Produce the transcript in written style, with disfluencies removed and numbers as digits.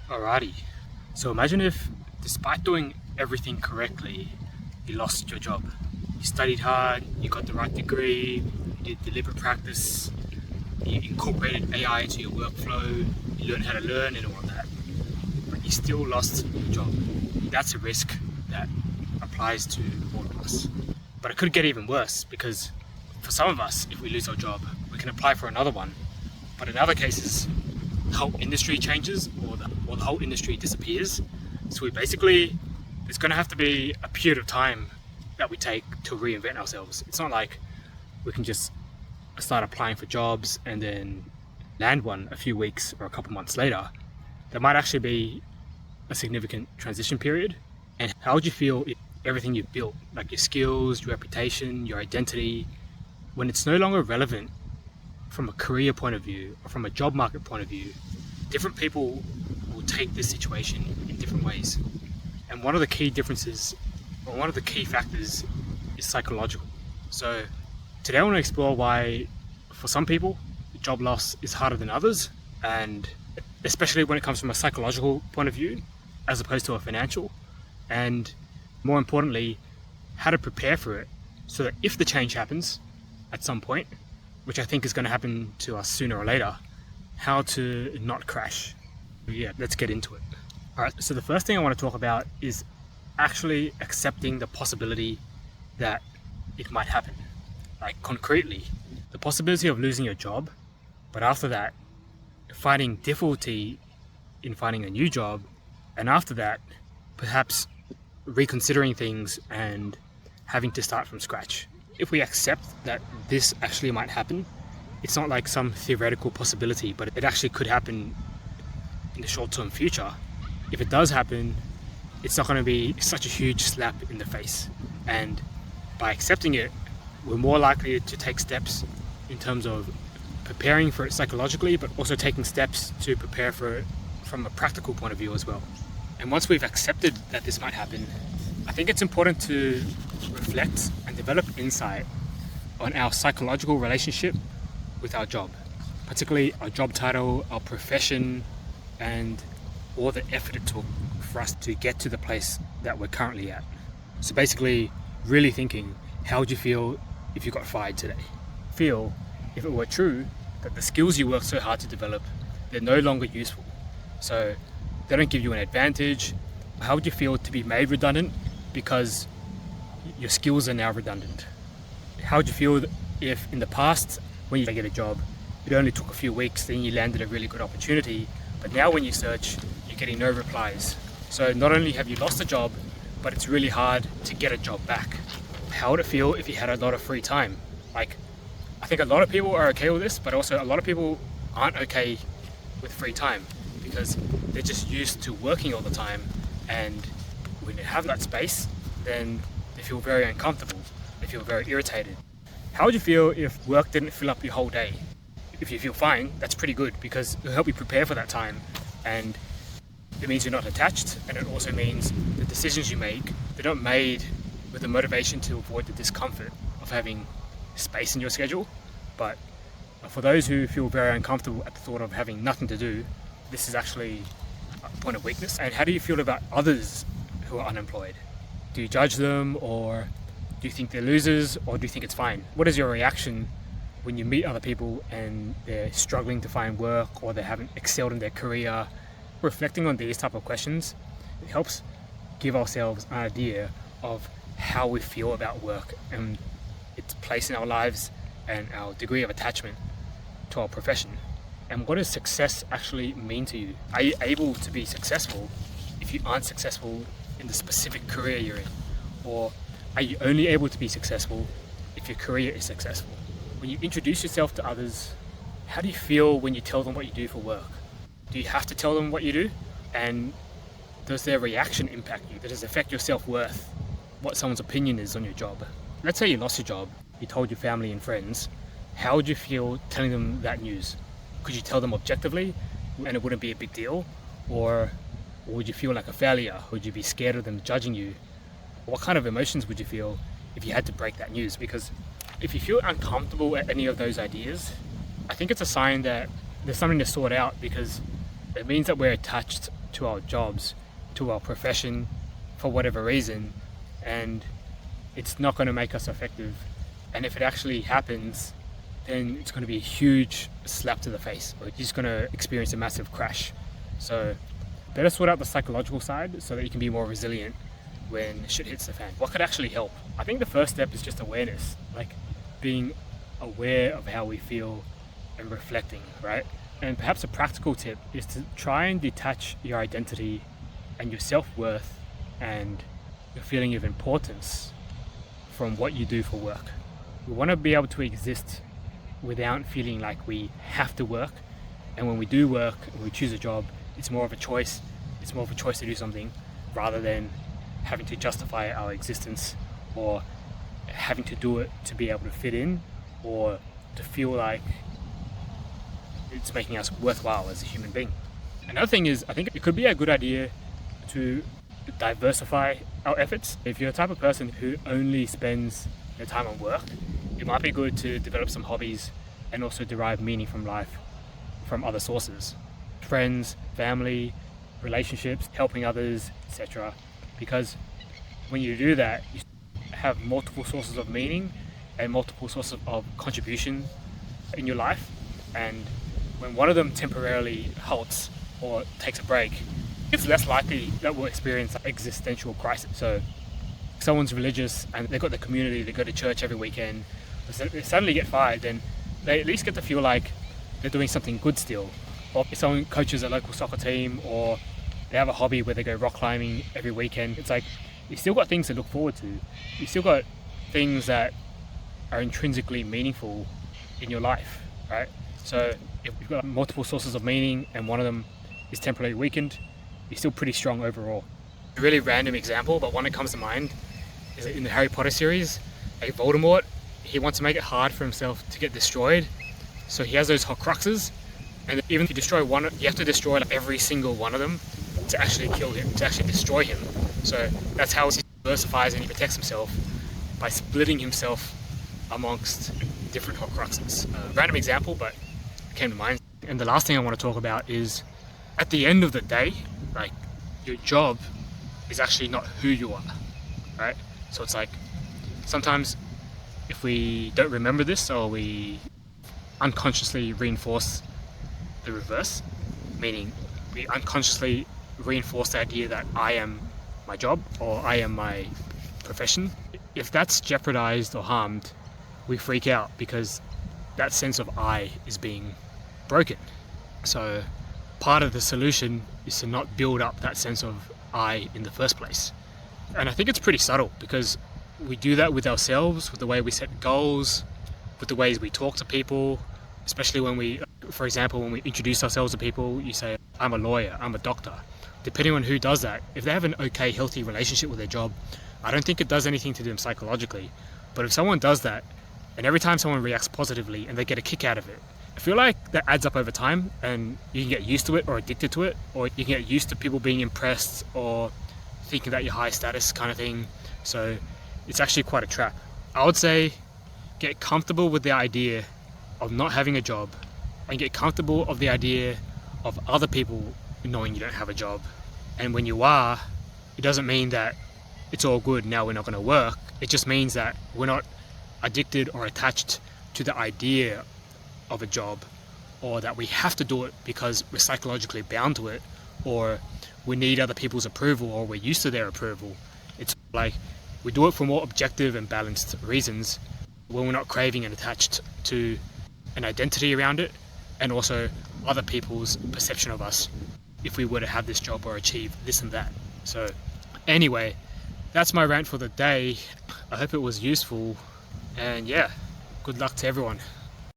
Alrighty. So imagine if, despite doing everything correctly, you lost your job. You studied hard, you got the right degree, you did deliberate practice, you incorporated AI into your workflow, you learned how to learn and all of that. But you still lost your job. That's a risk that applies to all of us. But it could get even worse because for some of us, if we lose our job, we can apply for another one. But in other cases, the whole industry changes or the whole industry disappears. So there's going to have to be a period of time that we take to reinvent ourselves. It's not like we can just start applying for jobs and then land one a few weeks or a couple months later. There might actually be a significant transition period. And how would you feel if everything you've built, like your skills, your reputation, your identity, when it's no longer relevant from a career point of view or from a job market point of view? Different people will take this situation in different ways. And one of the key differences, or one of the key factors, is psychological. So today I want to explore why, for some people, job loss is harder than others, and especially when it comes from a psychological point of view, as opposed to a financial. And more importantly, how to prepare for it so that if the change happens at some point, which I think is going to happen to us sooner or later, how to not crash. Yeah, let's get into it. All right, so the first thing I want to talk about is actually accepting the possibility that it might happen. Like concretely, the possibility of losing your job, but after that, finding difficulty in finding a new job, and after that, perhaps reconsidering things and having to start from scratch. If we accept that this actually might happen, it's not like some theoretical possibility, but it actually could happen in the short-term future. If it does happen, it's not going to be such a huge slap in the face. And by accepting it, we're more likely to take steps in terms of preparing for it psychologically, but also taking steps to prepare for it from a practical point of view as well. And once we've accepted that this might happen, I think it's important to reflect and develop insight on our psychological relationship with our job, particularly our job title, our profession, and all the effort it took for us to get to the place that we're currently at. So basically, really thinking, how would you feel if you got fired today? Feel, if it were true, that the skills you worked so hard to develop, they're no longer useful. So they don't give you an advantage. How would you feel to be made redundant because your skills are now redundant? How would you feel if in the past, when you get a job, it only took a few weeks, then you landed a really good opportunity, but now when you search, you're getting no replies? So not only have you lost a job, but it's really hard to get a job back. How would it feel if you had a lot of free time? Like, I think a lot of people are okay with this, but also a lot of people aren't okay with free time because they're just used to working all the time, and when they have that space, then they feel very uncomfortable. They feel very irritated. How would you feel if work didn't fill up your whole day? If you feel fine, that's pretty good because it'll help you prepare for that time, and it means you're not attached, and it also means the decisions you make, they're not made with the motivation to avoid the discomfort of having space in your schedule. But for those who feel very uncomfortable at the thought of having nothing to do, this is actually a point of weakness. And how do you feel about others who are unemployed? Do you judge them, or do you think they're losers, or do you think it's fine? What is your reaction when you meet other people and they're struggling to find work or they haven't excelled in their career? Reflecting on these type of questions, it helps give ourselves an idea of how we feel about work and its place in our lives and our degree of attachment to our profession. And what does success actually mean to you? Are you able to be successful if you aren't successful in the specific career you're in? Or are you only able to be successful if your career is successful? When you introduce yourself to others, how do you feel when you tell them what you do for work? Do you have to tell them what you do? And does their reaction impact you? Does it affect your self-worth? What someone's opinion is on your job? Let's say you lost your job, you told your family and friends. How would you feel telling them that news? Could you tell them objectively and it wouldn't be a big deal? Or would you feel like a failure? Would you be scared of them judging you? What kind of emotions would you feel if you had to break that news? Because if you feel uncomfortable at any of those ideas, I think it's a sign that there's something to sort out, because it means that we're attached to our jobs, to our profession, for whatever reason, and it's not going to make us effective. And if it actually happens, then it's going to be a huge slap to the face, or you're just going to experience a massive crash. So better sort out the psychological side so that you can be more resilient when shit hits the fan. What could actually help? I think the first step is just awareness, like being aware of how we feel and reflecting, right? And perhaps a practical tip is to try and detach your identity and your self-worth and your feeling of importance from what you do for work. We want to be able to exist without feeling like we have to work. And when we do work and we choose a job, it's more of a choice. It's more of a choice to do something rather than having to justify our existence or having to do it to be able to fit in or to feel like it's making us worthwhile as a human being. Another thing is, I think it could be a good idea to diversify our efforts. If you're the type of person who only spends their time on work, it might be good to develop some hobbies and also derive meaning from life from other sources. Friends, family, relationships, helping others, etc. Because when you do that, you have multiple sources of meaning and multiple sources of contribution in your life. And when one of them temporarily halts or takes a break, it's less likely that we'll experience an existential crisis. So if someone's religious and they've got their community, they go to church every weekend, they suddenly get fired, then they at least get to feel like they're doing something good still. Or if someone coaches a local soccer team, or they have a hobby where they go rock climbing every weekend, it's like you still got things to look forward to. You still got things that are intrinsically meaningful in your life, right? So if you've got multiple sources of meaning and one of them is temporarily weakened, you're still pretty strong overall. A really random example, but one that comes to mind is in the Harry Potter series, like Voldemort, he wants to make it hard for himself to get destroyed. So he has those Horcruxes, and even if you destroy one, you have to destroy like every single one of them to actually kill him, to actually destroy him. So that's how he diversifies and he protects himself, by splitting himself amongst different Horcruxes. Random example, but it came to mind. And the last thing I want to talk about is, at the end of the day, like, your job is actually not who you are, right? So it's like, sometimes if we don't remember this, or we unconsciously reinforce the reverse, meaning we unconsciously reinforce the idea that I am my job or I am my profession, if that's jeopardized or harmed, we freak out because that sense of I is being broken. So part of the solution is to not build up that sense of I in the first place. And I think it's pretty subtle, because we do that with ourselves, with the way we set goals, with the ways we talk to people, especially when we, for example, when we introduce ourselves to people, you say, I'm a lawyer, I'm a doctor. Depending on who does that, if they have an okay, healthy relationship with their job, I don't think it does anything to them psychologically. But if someone does that, and every time someone reacts positively and they get a kick out of it, I feel like that adds up over time, and you can get used to it or addicted to it, or you can get used to people being impressed or thinking that you're high status kind of thing. So it's actually quite a trap. I would say get comfortable with the idea of not having a job, and get comfortable of the idea of other people knowing you don't have a job. And when you are, it doesn't mean that it's all good, now we're not going to work. It just means that we're not addicted or attached to the idea of a job, or that we have to do it because we're psychologically bound to it, or we need other people's approval, or we're used to their approval. It's like we do it for more objective and balanced reasons, when we're not craving and attached to an identity around it, and also other people's perception of us if we were to have this job or achieve this and that. So anyway, that's my rant for the day. I hope it was useful, and yeah, good luck to everyone.